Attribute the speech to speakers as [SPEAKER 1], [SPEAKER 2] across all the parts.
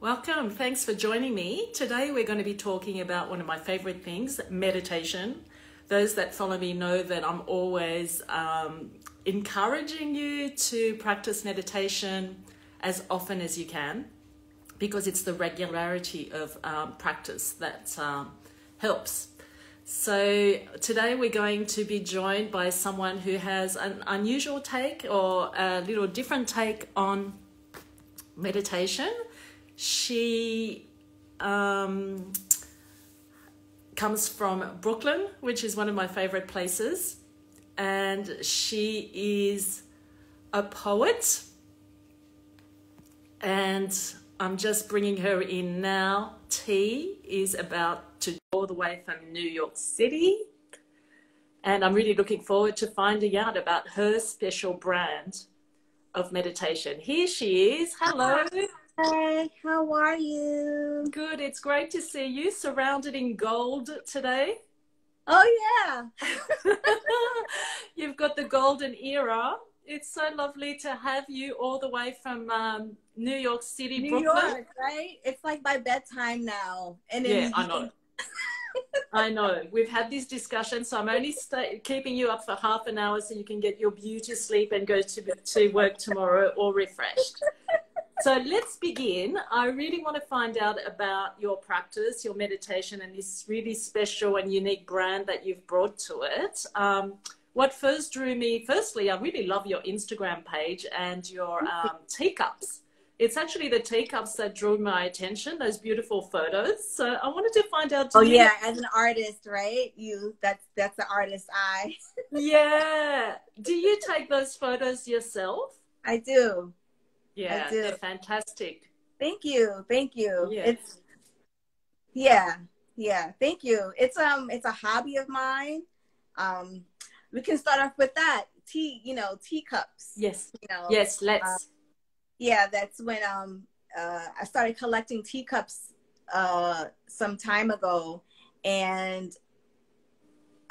[SPEAKER 1] Welcome. Thanks for joining me. Today we're going to be talking about one of my favorite things, meditation. Those that follow me know that I'm always encouraging you to practice meditation as often as you can because it's the regularity of practice that helps. So today we're going to be joined by someone who has an unusual take or a little different take on meditation. She comes from Brooklyn, which is one of my favorite places, and she is a poet, and I'm just bringing her in now. T is about to go all the way from New York City, and I'm really looking forward to finding out about her special brand of meditation. Here she is. Hello.
[SPEAKER 2] Hi, how are you?
[SPEAKER 1] Good. It's great to see you surrounded in gold today.
[SPEAKER 2] Oh, yeah.
[SPEAKER 1] You've got the golden era. It's so lovely to have you all the way from New York City,
[SPEAKER 2] New
[SPEAKER 1] Brooklyn.
[SPEAKER 2] York, right? It's like my bedtime now. And
[SPEAKER 1] Yeah, I know. I know. We've had this discussion, so I'm only keeping you up for half an hour so you can get your beauty sleep and go to work tomorrow all refreshed. So let's begin. I really want to find out about your practice, your meditation, and this really special and unique brand that you've brought to it. What first drew me, firstly, I really love your Instagram page and your teacups. It's actually the teacups that drew my attention, those beautiful photos. So I wanted to find out.
[SPEAKER 2] Oh, yeah, as an artist, right? That's the artist's eye.
[SPEAKER 1] Yeah. Do you take those photos yourself?
[SPEAKER 2] I do.
[SPEAKER 1] Yeah,
[SPEAKER 2] I do.
[SPEAKER 1] they're fantastic.
[SPEAKER 2] Thank you. Thank you.
[SPEAKER 1] Yeah.
[SPEAKER 2] Yeah. Thank you. It's a hobby of mine. We can start off with that. Teacups.
[SPEAKER 1] Yes. Yes, let's.
[SPEAKER 2] Yeah, that's when I started collecting teacups some time ago, and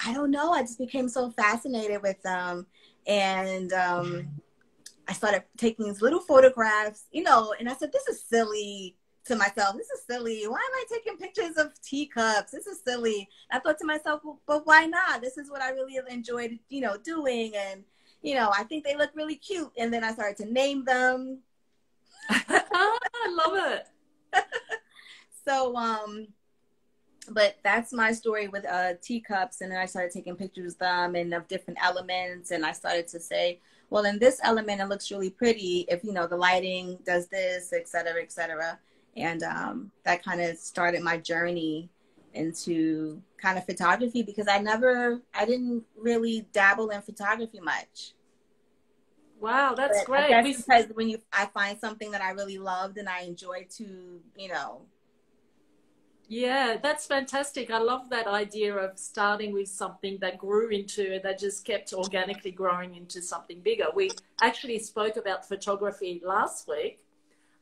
[SPEAKER 2] I don't know, I just became so fascinated with them, and I started taking these little photographs, and I said, this is silly to myself. This is silly. Why am I taking pictures of teacups? This is silly. And I thought to myself, well, but why not? This is what I really enjoyed, doing, and I think they look really cute. And then I started to name them.
[SPEAKER 1] I love it.
[SPEAKER 2] So, but that's my story with teacups. And then I started taking pictures of them and of different elements. And I started to say, well, in this element, it looks really pretty if, the lighting does this, et cetera, et cetera. And that kind of started my journey into kind of photography because I didn't really dabble in photography much.
[SPEAKER 1] Wow, that's great.
[SPEAKER 2] That's because when I find something that I really loved and I enjoy to,
[SPEAKER 1] Yeah, that's fantastic. I love that idea of starting with something that grew into, that just kept organically growing into something bigger. We actually spoke about photography last week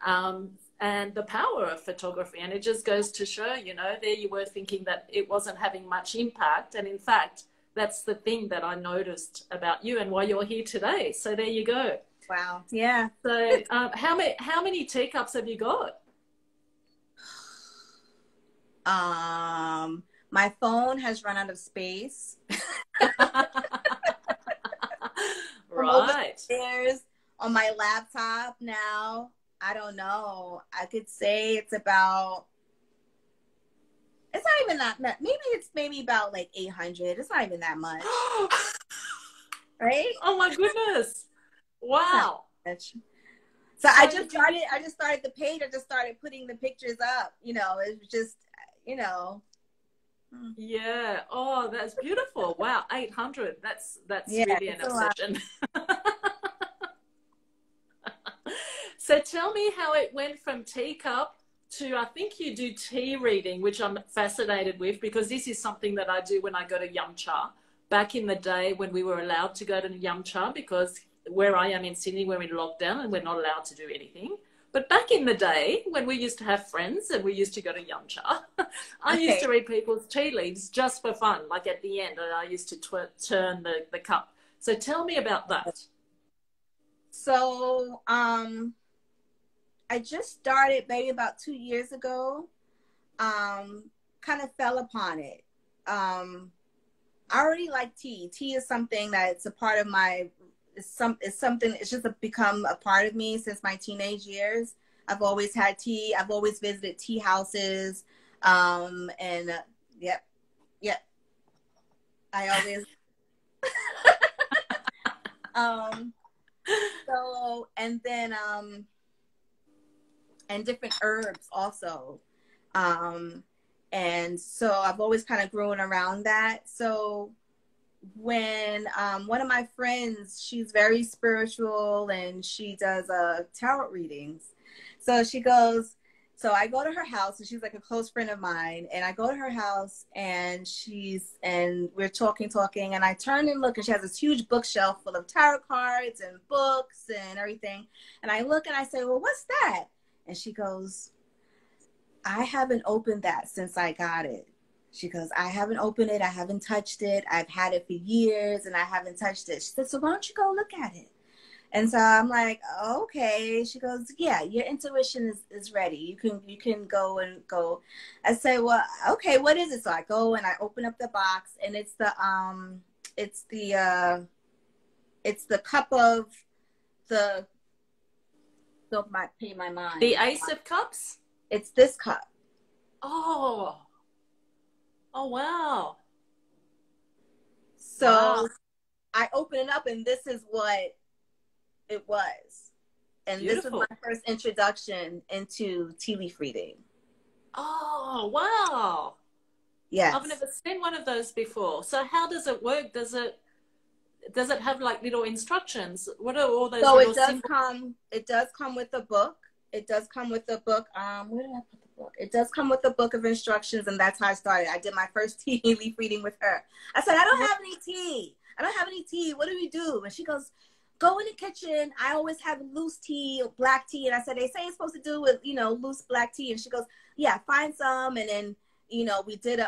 [SPEAKER 1] and the power of photography. And it just goes to show, there you were thinking that it wasn't having much impact. And in fact, that's the thing that I noticed about you and why you're here today. So there you go.
[SPEAKER 2] Wow. Yeah.
[SPEAKER 1] So how many teacups have you got?
[SPEAKER 2] My phone has run out of space.
[SPEAKER 1] Right.
[SPEAKER 2] There's on my laptop now. I don't know. I could say it's not even that, maybe about like 800. It's not even that much. Right?
[SPEAKER 1] Oh my goodness. Wow.
[SPEAKER 2] So I just started the page. I just started putting the pictures up. It was just,
[SPEAKER 1] Yeah. Oh, that's beautiful. Wow. 800. That's
[SPEAKER 2] yeah,
[SPEAKER 1] really an obsession. So tell me how it went from teacup to, I think you do tea reading, which I'm fascinated with because this is something that I do when I go to Yum Cha. Back in the day when we were allowed to go to Yum Cha, because where I am in Sydney, we're in lockdown and we're not allowed to do anything. But back in the day when we used to have friends and we used to go to Yum Cha, I used to read people's tea leaves just for fun, like at the end, and I used to turn the cup. So tell me about that.
[SPEAKER 2] So I just started maybe about 2 years ago. Kind of fell upon it. I already like tea. Tea is something that's a part of my, it's something, it's just become a part of me since my teenage years. I've always had tea. I've always visited tea houses. And yep, yep. I always, um, so, and then, and different herbs also. And so I've always kind of grown around that. So when one of my friends, she's very spiritual and she does tarot readings. So she goes, so I go to her house and she's like a close friend of mine. And I go to her house and we're talking, and I turn and look and she has this huge bookshelf full of tarot cards and books and everything. And I look and I say, well, what's that? And she goes, I haven't opened that since I got it. She goes, I haven't opened it. I haven't touched it. I've had it for years and I haven't touched it. She said, so why don't you go look at it? And so I'm like, okay. She goes, yeah, your intuition is ready. You can go and go. I say, well, okay, what is it? So I go and I open up the box and it's the cup of the, don't pay my mind.
[SPEAKER 1] The Ace of Cups?
[SPEAKER 2] It's this cup.
[SPEAKER 1] Oh. Oh, wow.
[SPEAKER 2] So
[SPEAKER 1] Wow.
[SPEAKER 2] I open it up and this is what it was. And
[SPEAKER 1] Beautiful.
[SPEAKER 2] This is my first introduction into tea leaf reading.
[SPEAKER 1] Oh, wow.
[SPEAKER 2] Yes.
[SPEAKER 1] I've never seen one of those before. So how does it work? Does it have like little instructions? What are all those
[SPEAKER 2] So
[SPEAKER 1] little
[SPEAKER 2] it does come with a book. It does come with a book. Where did I put the book? It does come with a book of instructions, and that's how I started. I did my first tea leaf reading with her. I said, I don't have any tea. I don't have any tea. What do we do? And she goes, go in the kitchen. I always have loose tea, black tea. And I said, they say it's supposed to do with, loose black tea. And she goes, yeah, find some. And then, we did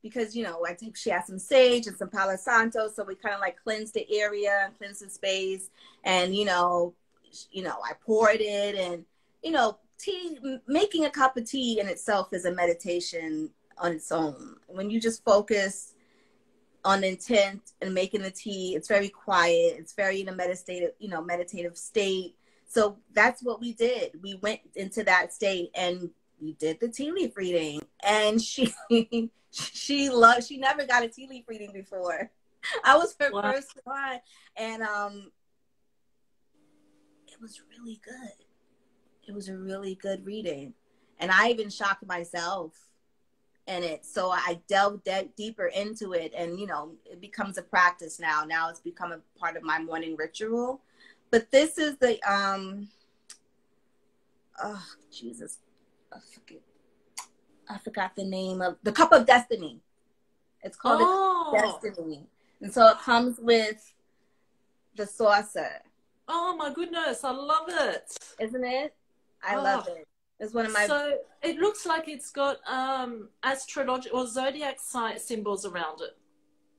[SPEAKER 2] because, I think she had some sage and some Palo Santo. So we kind of like cleansed the area and cleansed the space. And, I poured it and, tea, making a cup of tea in itself is a meditation on its own. When you just focus on intent and making the tea, it's very quiet. It's very in a meditative state. So that's what we did. We went into that state and we did the tea leaf reading. And she never got a tea leaf reading before. I was her first one. And it was really good. It was a really good reading. And I even shocked myself in it. So I delved deeper into it and, it becomes a practice now. Now it's become a part of my morning ritual. But this is the, oh, Jesus. I forgot the name of the Cup of Destiny. It's called the Cup of Destiny. And so it comes with the saucer.
[SPEAKER 1] Oh my goodness, I love it.
[SPEAKER 2] Isn't it? I love it. It's one of my...
[SPEAKER 1] So it looks like it's got astrological or zodiac symbols around it.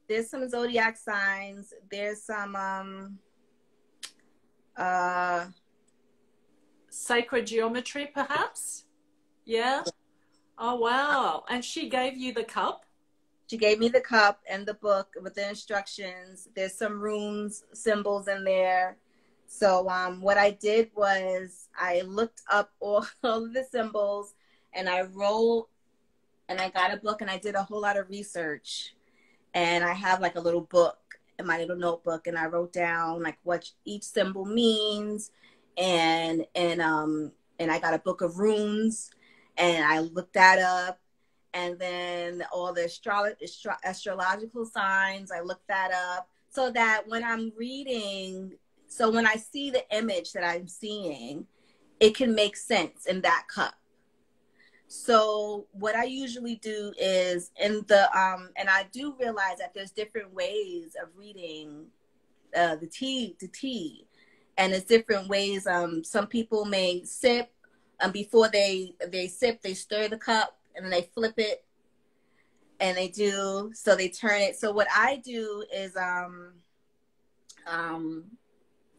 [SPEAKER 2] There's some zodiac signs. There's some
[SPEAKER 1] sacred geometry, perhaps? Yeah? Oh, wow. And she gave you the cup?
[SPEAKER 2] She gave me the cup and the book with the instructions. There's some runes, symbols in there. So what I did was I looked up all of the symbols and I wrote and I got a book and I did a whole lot of research. And I have like a little book in my little notebook and I wrote down like what each symbol means. And I got a book of runes and I looked that up. And then all the astrological signs, I looked that up so that when I'm reading, so when I see the image that I'm seeing, it can make sense in that cup. So what I usually do is and I do realize that there's different ways of reading the tea. And it's different ways. Some people may sip, before they sip, they stir the cup and then they flip it and they turn it. So what I do is,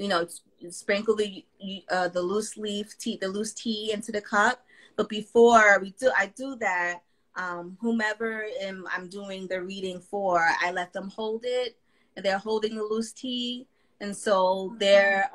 [SPEAKER 2] you know, sprinkle the loose leaf tea, the loose tea into the cup. But before I do that, whomever I'm doing the reading for, I let them hold it, and they're holding the loose tea. And so they're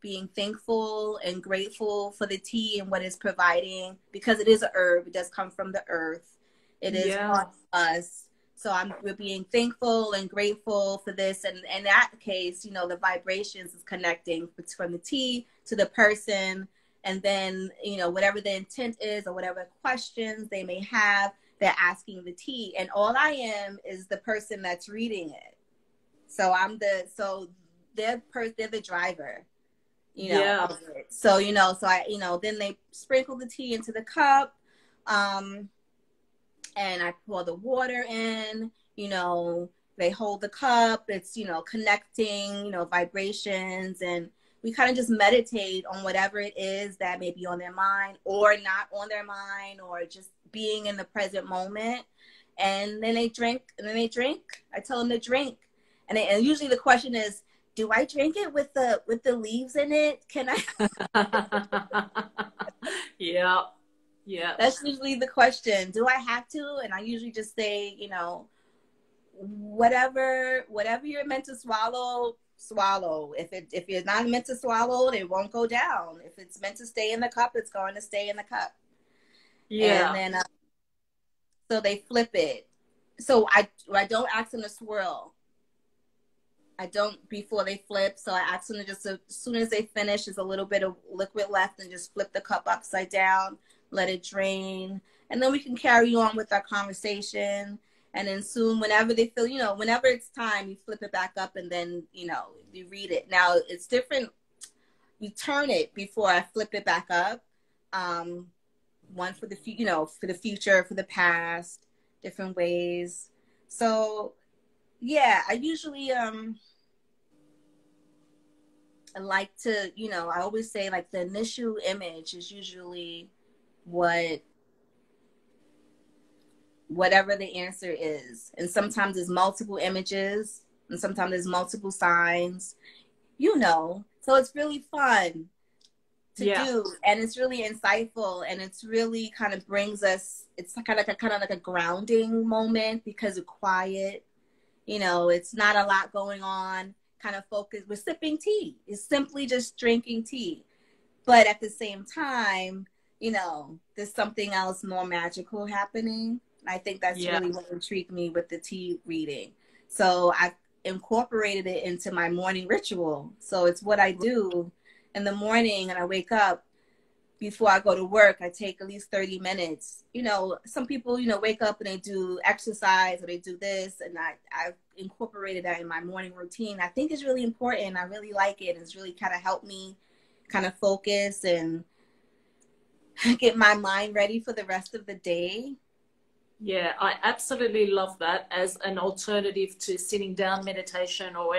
[SPEAKER 2] being thankful and grateful for the tea and what it's providing, because it is a herb. It does come from the earth. It is
[SPEAKER 1] Yeah.
[SPEAKER 2] part of us. So we're being thankful and grateful for this. And in that case, you know, the vibrations is connecting from the tea to the person. And then, you know, whatever the intent is or whatever questions they may have, they're asking the tea. And all I am is the person that's reading it. So they're the driver, you know,
[SPEAKER 1] Yeah.
[SPEAKER 2] of it. So, you know, then they sprinkle the tea into the cup. And I pour the water in, you know, they hold the cup. It's, you know, connecting, you know, vibrations. And we kind of just meditate on whatever it is that may be on their mind or not on their mind, or just being in the present moment. And then they drink, I tell them to drink. And usually the question is, do I drink it with the leaves in it? Can I?
[SPEAKER 1] Yeah. Yeah.
[SPEAKER 2] That's usually the question. Do I have to? And I usually just say, you know, whatever you're meant to swallow, swallow. If you're not meant to swallow, it won't go down. If it's meant to stay in the cup, it's going to stay in the cup.
[SPEAKER 1] Yeah.
[SPEAKER 2] And then so they flip it. So I don't ask them to swirl. I don't before they flip. So I ask them to just, as soon as they finish, there's a little bit of liquid left, and just flip the cup upside down, let it drain. And then we can carry on with our conversation. And then soon, whenever they feel, you know, whenever it's time, you flip it back up, and then, you know, you read it. Now it's different. You turn it before I flip it back up. One for the for the future, for the past, different ways. So yeah, I usually I like to, you know, I always say, like, the initial image is usually whatever the answer is. And sometimes there's multiple images, and sometimes there's multiple signs, you know. So it's really fun to do, and it's really insightful, and it's really kind of brings us, it's kind of like a grounding moment, because it's quiet, you know, it's not a lot going on, kind of focused. We're sipping tea. It's simply just drinking tea. But at the same time, you know, there's something else more magical happening. I think that's really what intrigued me with the tea reading. So I've incorporated it into my morning ritual. So it's what I do in the morning, and I wake up. Before I go to work, I take at least 30 minutes. You know, some people, you know, wake up and they do exercise, or they do this, and I've incorporated that in my morning routine. I think it's really important. I really like it. It's really kind of helped me kind of focus and get my mind ready for the rest of the day.
[SPEAKER 1] Yeah, I absolutely love that as an alternative to sitting down meditation, or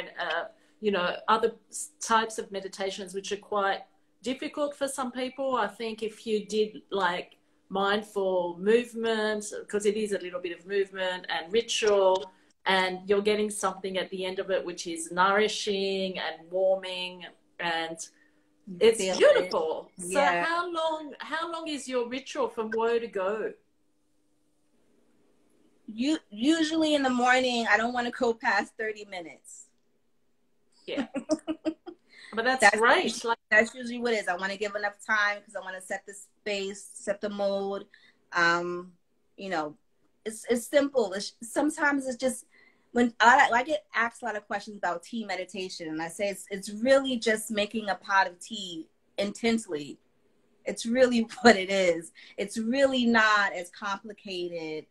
[SPEAKER 1] you know, other types of meditations which are quite difficult for some people. I think if you did like mindful movement, because it is a little bit of movement and ritual, and you're getting something at the end of it which is nourishing and warming, and it's beautiful. So
[SPEAKER 2] Yeah.
[SPEAKER 1] how long is your ritual from woe to go?
[SPEAKER 2] Usually in the morning, I don't want to go past 30 minutes.
[SPEAKER 1] Yeah. But that's great.
[SPEAKER 2] That's usually what it is. I want to give enough time, because I want to set the space, set the mode. You know, it's simple. Sometimes it's just, when I get asked a lot of questions about tea meditation, and I say it's really just making a pot of tea intensely. It's really what it is. It's really not as complicated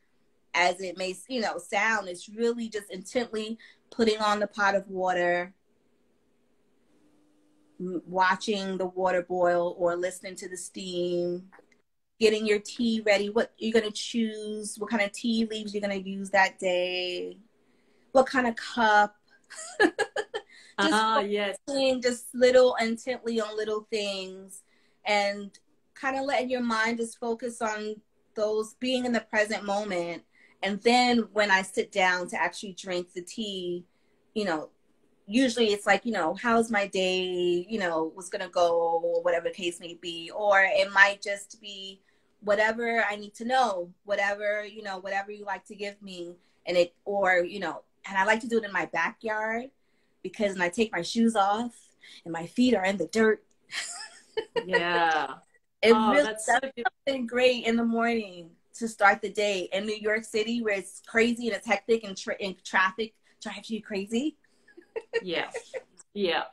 [SPEAKER 2] as it may, you know, sound. It's really just intently putting on the pot of water, watching the water boil, or listening to the steam, getting your tea ready, what you're going to choose, what kind of tea leaves you're going to use that day, what kind of cup. Just little, intently on little things, and kind of letting your mind just focus on those, being in the present moment. And then when I sit down to actually drink the tea, you know, usually it's like, you know, how's my day, you know, what's gonna go, or whatever the case may be. Or it might just be whatever I need to know, whatever, you know, whatever you like to give me. And it, or, you know, and I like to do it in my backyard, because when I take my shoes off and my feet are in the dirt,
[SPEAKER 1] Yeah.
[SPEAKER 2] it
[SPEAKER 1] Oh,
[SPEAKER 2] really
[SPEAKER 1] that's so
[SPEAKER 2] does
[SPEAKER 1] beautiful.
[SPEAKER 2] something great in the morning to start the day. In New York City, where it's crazy and it's hectic and, and traffic drives you crazy.
[SPEAKER 1] Yeah. Yeah.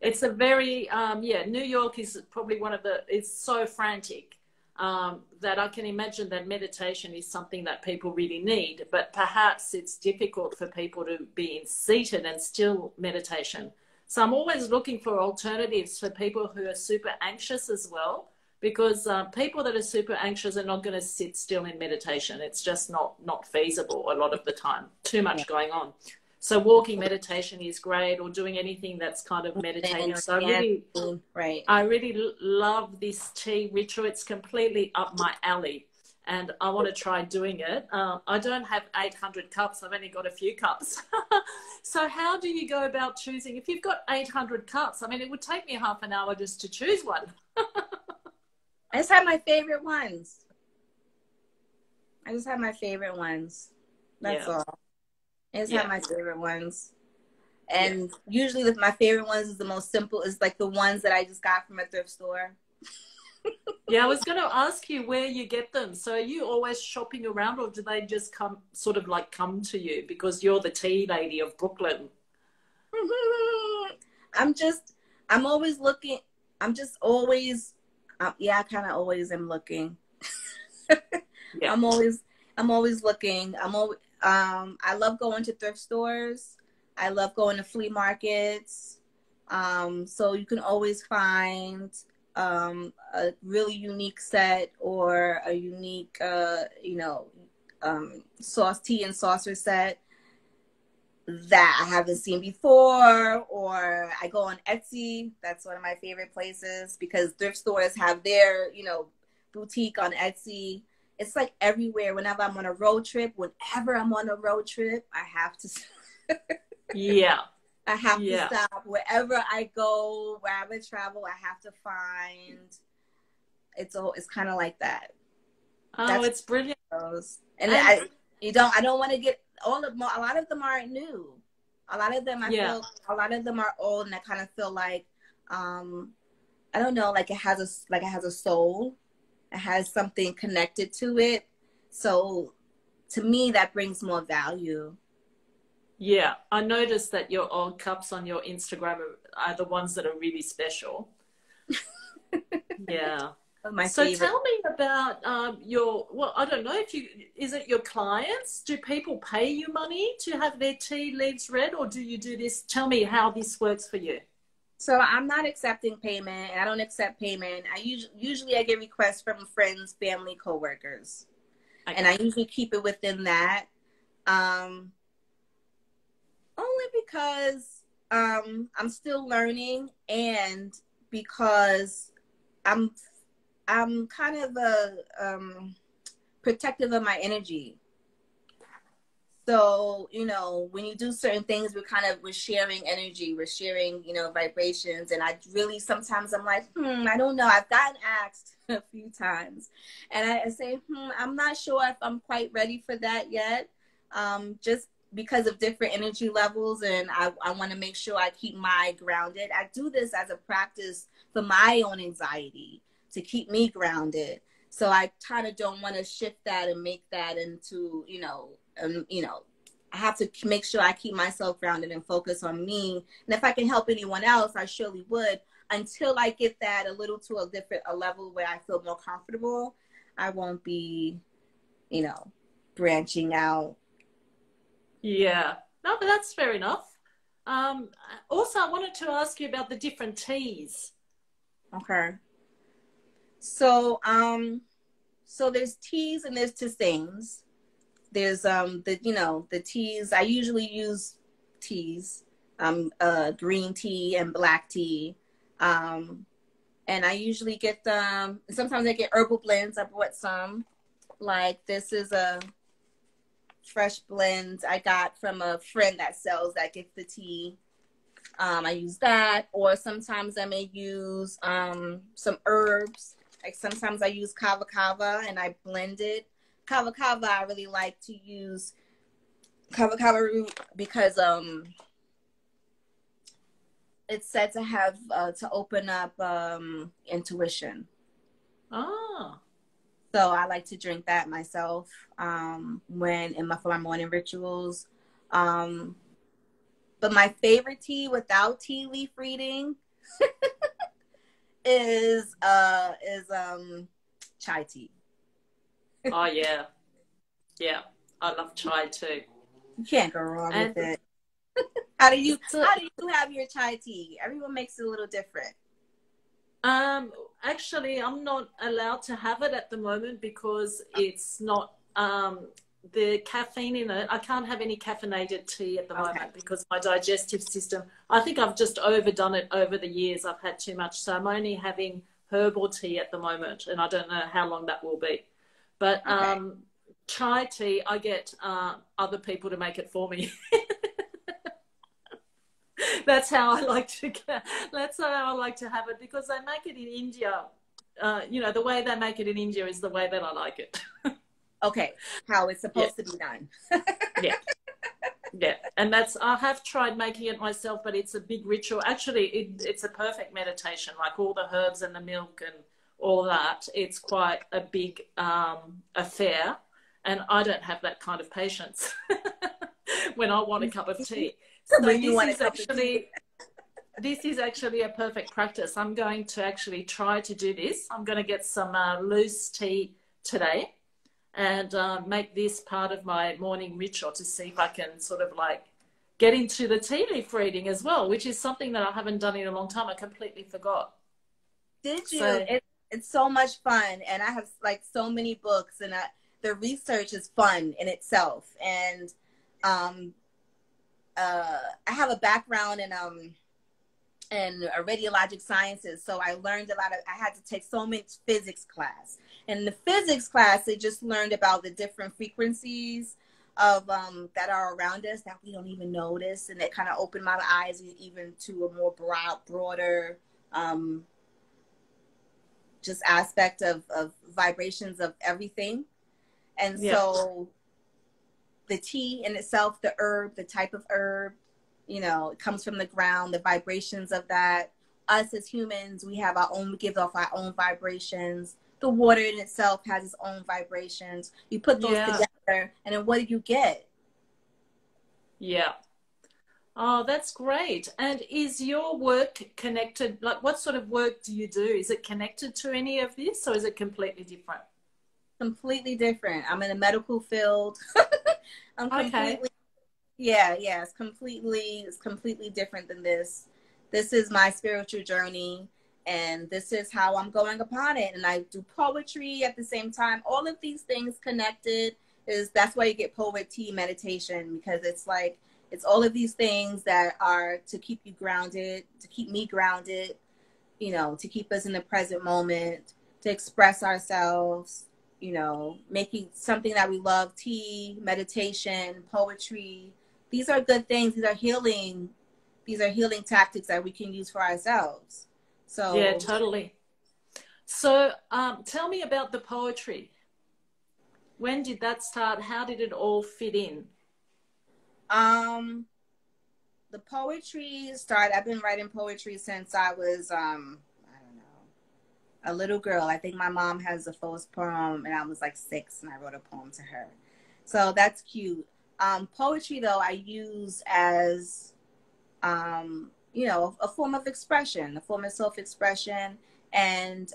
[SPEAKER 1] It's a very, yeah, New York is probably one of the, it's so frantic that I can imagine that meditation is something that people really need, but perhaps it's difficult for people to be seated and still meditation. So I'm always looking for alternatives for people who are super anxious as well, because people that are super anxious are not going to sit still in meditation. It's just not feasible a lot of the time. Too
[SPEAKER 2] Yeah.
[SPEAKER 1] much going on. So walking meditation is great, or doing anything that's kind of meditative. So
[SPEAKER 2] Right.
[SPEAKER 1] I really love this tea ritual. It's completely up my alley, and I want to try doing it. I don't have 800 cups. I've only got a few cups. So how do you go about choosing? If you've got 800 cups, I mean, it would take me half an hour just to choose one.
[SPEAKER 2] I just have my favorite ones. That's
[SPEAKER 1] Yeah.
[SPEAKER 2] all. I just
[SPEAKER 1] Yeah.
[SPEAKER 2] have my favorite ones. And usually my favorite ones is the most simple, is like the ones that I just got from a thrift store.
[SPEAKER 1] Yeah, I was going to ask you where you get them. So are you always shopping around, or do they just come to you because you're the tea lady of Brooklyn?
[SPEAKER 2] I'm just, I'm always looking. I'm just always, yeah, I kind of always am looking.
[SPEAKER 1] Yeah.
[SPEAKER 2] I'm always looking. I love going to thrift stores. I love going to flea markets. So you can always find a really unique set, or a unique, sauce, tea and saucer set that I haven't seen before. Or I go on Etsy. That's one of my favorite places, because thrift stores have their, boutique on Etsy. It's like everywhere. Whenever I'm on a road trip, I have to.
[SPEAKER 1] Yeah.
[SPEAKER 2] I have to stop wherever I go, wherever I travel. I have to find. It's kind of like that.
[SPEAKER 1] Oh,
[SPEAKER 2] That's
[SPEAKER 1] it's brilliant.
[SPEAKER 2] And I don't want to get all of them. A lot of them aren't new. A lot of them feel. A lot of them are old, and I kind of feel like, I don't know, like it has a soul. It has something connected to it. So to me, that brings more value.
[SPEAKER 1] Yeah, I noticed that your old cups on your Instagram are the ones that are really special. Yeah.
[SPEAKER 2] My
[SPEAKER 1] So
[SPEAKER 2] favorite.
[SPEAKER 1] tell me about well, I don't know is it your clients? Do people pay you money to have their tea leaves read, or do you do this? Tell me how this works for you.
[SPEAKER 2] So I'm not accepting payment, and I don't accept payment. I usually I get requests from friends, family, coworkers,
[SPEAKER 1] Okay.
[SPEAKER 2] and I usually keep it within that. Only because I'm still learning, and because I'm kind of protective of my energy. So, when you do certain things, we're sharing energy, we're sharing, vibrations. And I really, sometimes I'm like, I don't know. I've gotten asked a few times, and I say, I'm not sure if I'm quite ready for that yet. Just because of different energy levels. And I want to make sure I keep my grounded. I do this as a practice for my own anxiety, to keep me grounded. So I kind of don't want to shift that and make that into, I have to make sure I keep myself grounded and focus on me. And if I can help anyone else, I surely would, until I get that a little to a level where I feel more comfortable. I won't be, branching out.
[SPEAKER 1] Yeah. No, but that's fair enough. Also, I wanted to ask you about the different teas.
[SPEAKER 2] Okay. So there's teas and there's tisanes. There's the teas. I usually use teas, green tea and black tea, and I usually get them. Sometimes I get herbal blends. I bought some. Like, this is a fresh blend I got from a friend that gets the tea. I use that, or sometimes I may use some herbs. Like sometimes I use kava kava and I blend it. Kava kava, I really like to use kava kava root because it's said to have to open up intuition.
[SPEAKER 1] Ah.
[SPEAKER 2] So I like to drink that myself when for my morning rituals. But my favorite tea without tea leaf reading is chai tea.
[SPEAKER 1] Oh yeah. Yeah. I love chai too.
[SPEAKER 2] You can't go wrong
[SPEAKER 1] And
[SPEAKER 2] with it. How do you
[SPEAKER 1] so,
[SPEAKER 2] have your chai tea? Everyone makes it a little different.
[SPEAKER 1] actually, I'm not allowed to have it at the moment because it's not the caffeine in it. I can't have any caffeinated tea at the
[SPEAKER 2] Okay.
[SPEAKER 1] moment because my digestive system, I think I've just overdone it over the years. I've had too much. So I'm only having herbal tea at the moment, and I don't know how long that will be. But
[SPEAKER 2] Okay.
[SPEAKER 1] chai tea, I get other people to make it for me. That's how I like to get, that's how I like to have it because they make it in India. The way they make it in India is the way that I like it.
[SPEAKER 2] Okay. How it's
[SPEAKER 1] Yeah,
[SPEAKER 2] supposed to be done.
[SPEAKER 1] yeah, yeah. And I have tried making it myself, but it's a big ritual. Actually, it's a perfect meditation, like all the herbs and the milk and all that. It's quite a big affair. And I don't have that kind of patience when I want a cup of tea. So
[SPEAKER 2] When you want a cup of tea.
[SPEAKER 1] this is actually a perfect practice. I'm going to actually try to do this. I'm going to get some loose tea today and make this part of my morning ritual to see if I can sort of like get into the tea leaf reading as well, which is something that I haven't done in a long time. I completely forgot.
[SPEAKER 2] Did you?
[SPEAKER 1] So
[SPEAKER 2] It's so much fun, and I have like so many books, and the research is fun in itself. And um, I have a background in radiologic sciences, so I learned a lot of. I had to take so much physics class. And in the physics class, they just learned about the different frequencies of that are around us that we don't even notice, and it kind of opened my eyes even to a more broader just aspect of vibrations of everything. And
[SPEAKER 1] yeah,
[SPEAKER 2] so the tea in itself, the herb, the type of herb, it comes from the ground, the vibrations of that. Us as humans, we give off our own vibrations. The water in itself has its own vibrations. You put those
[SPEAKER 1] yeah,
[SPEAKER 2] together, and then what do you get?
[SPEAKER 1] yeah. Oh, that's great. And is your work connected? Like, what sort of work do you do? Is it connected to any of this or is it completely different?
[SPEAKER 2] Completely different. I'm in the medical field. I'm
[SPEAKER 1] Okay.
[SPEAKER 2] completely Yeah, it's completely different than this. This is my spiritual journey, and this is how I'm going upon it. And I do poetry at the same time. All of these things connected that's why you get poet tea meditation, because it's all of these things that are to keep you grounded, to keep me grounded, to keep us in the present moment, to express ourselves, making something that we love, tea, meditation, poetry. These are good things. These are healing tactics that we can use for ourselves.
[SPEAKER 1] Yeah,
[SPEAKER 2] So,
[SPEAKER 1] totally. So, tell me about the poetry. When did that start? How did it all fit in?
[SPEAKER 2] um, the poetry started. I've been writing poetry since I was, I don't know, a little girl. I think my mom has the first poem, and I was like 6, and I wrote a poem to her. So that's cute. Poetry, though, I use as a form of expression, a form of self-expression, and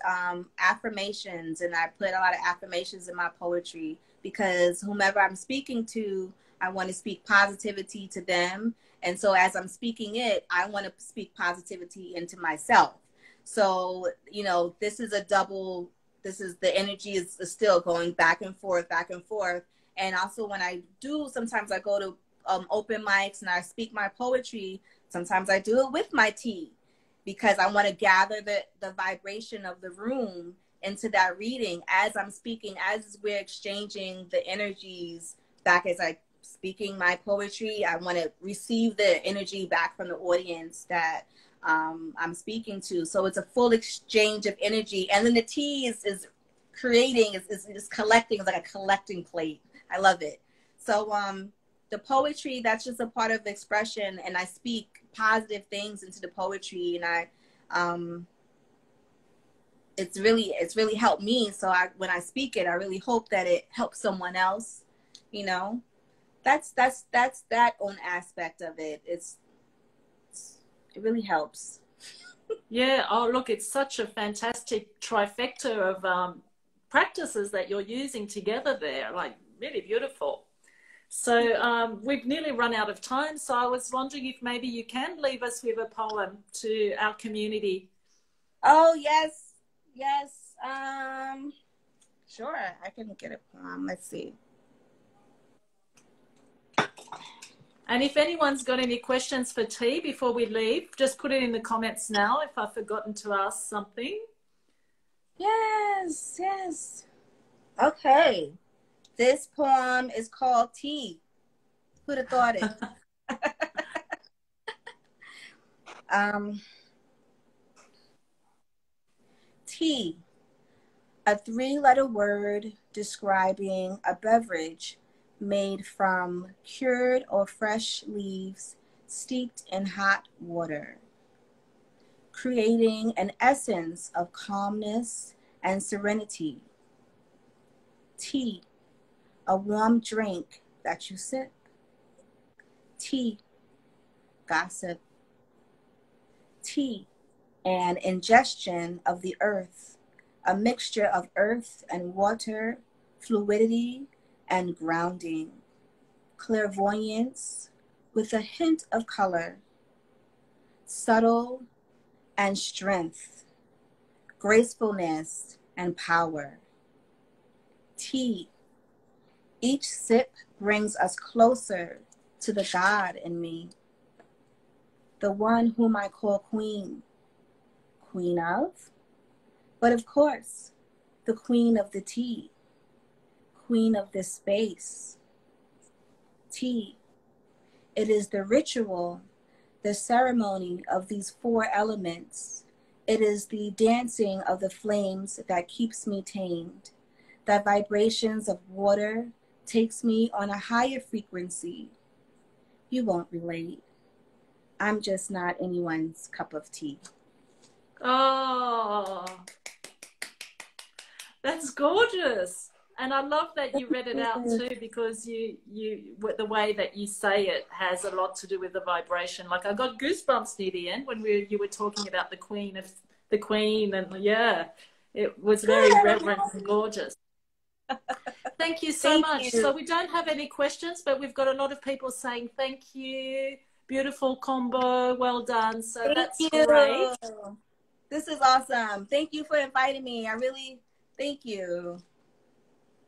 [SPEAKER 2] affirmations. And I put a lot of affirmations in my poetry because whomever I'm speaking to, I want to speak positivity to them. And so as I'm speaking it, I want to speak positivity into myself. So, the energy is still going back and forth, back and forth. And also when I do, sometimes I go to open mics and I speak my poetry. Sometimes I do it with my tea because I want to gather the vibration of the room into that reading as I'm speaking, as we're exchanging the energies back as speaking my poetry. I want to receive the energy back from the audience that I'm speaking to. So it's a full exchange of energy. And then the tea is creating, is collecting. It's like a collecting plate. I love it. So the poetry, that's just a part of expression. And I speak positive things into the poetry. And it's really helped me. So when I speak it, I really hope that it helps someone else. You know, that's that own aspect of it. It really helps.
[SPEAKER 1] Yeah. Oh, look, it's such a fantastic trifecta of practices that you're using together there. Like, really beautiful. So we've nearly run out of time. So I was wondering if maybe you can leave us with a poem to our community.
[SPEAKER 2] Oh, yes. Yes. Sure. I can get a poem. Let's see.
[SPEAKER 1] And if anyone's got any questions for T before we leave, just put it in the comments now if I've forgotten to ask something.
[SPEAKER 2] Yes. Yes. Okay. This poem is called Tea. Who'd have thought it? Tea, a 3-letter word describing a beverage made from cured or fresh leaves steeped in hot water, creating an essence of calmness and serenity. Tea, a warm drink that you sip. Tea, gossip. Tea, an ingestion of the earth, a mixture of earth and water, fluidity and grounding, clairvoyance with a hint of color, subtle and strength, gracefulness and power. Tea, each sip brings us closer to the God in me, the one whom I call Queen. Queen of, but of course, the queen of the tea, queen of this space. Tea, it is the ritual, the ceremony of these 4 elements. It is the dancing of the flames that keeps me tamed. The vibrations of water takes me on a higher frequency. You won't relate. I'm just not anyone's cup of tea.
[SPEAKER 1] Oh, that's gorgeous. And I love that you read it out too, because you the way that you say it has a lot to do with the vibration. Like, I got goosebumps near the end when you were talking about the queen, and yeah, it was very reverent and gorgeous. Thank you so much. So we don't have any questions, but we've got a lot of people saying thank you, beautiful combo, well done. So that's great.
[SPEAKER 2] This is awesome. Thank you for inviting me. I really thank you.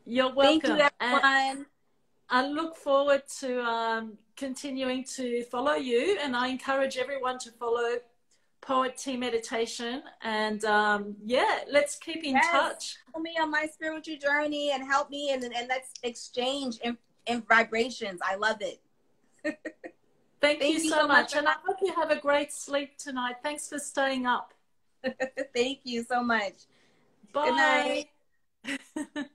[SPEAKER 1] You're welcome.
[SPEAKER 2] Thank you, everyone.
[SPEAKER 1] And I look forward to continuing to follow you, and I encourage everyone to follow Poet Tea Meditation. And yeah, let's keep in touch.
[SPEAKER 2] Help me on my spiritual journey and help me, and let's exchange in vibrations. I love it.
[SPEAKER 1] Thank you so much. And I hope you have a great sleep tonight. Thanks for staying up.
[SPEAKER 2] Thank you so much.
[SPEAKER 1] Bye.
[SPEAKER 2] Good night.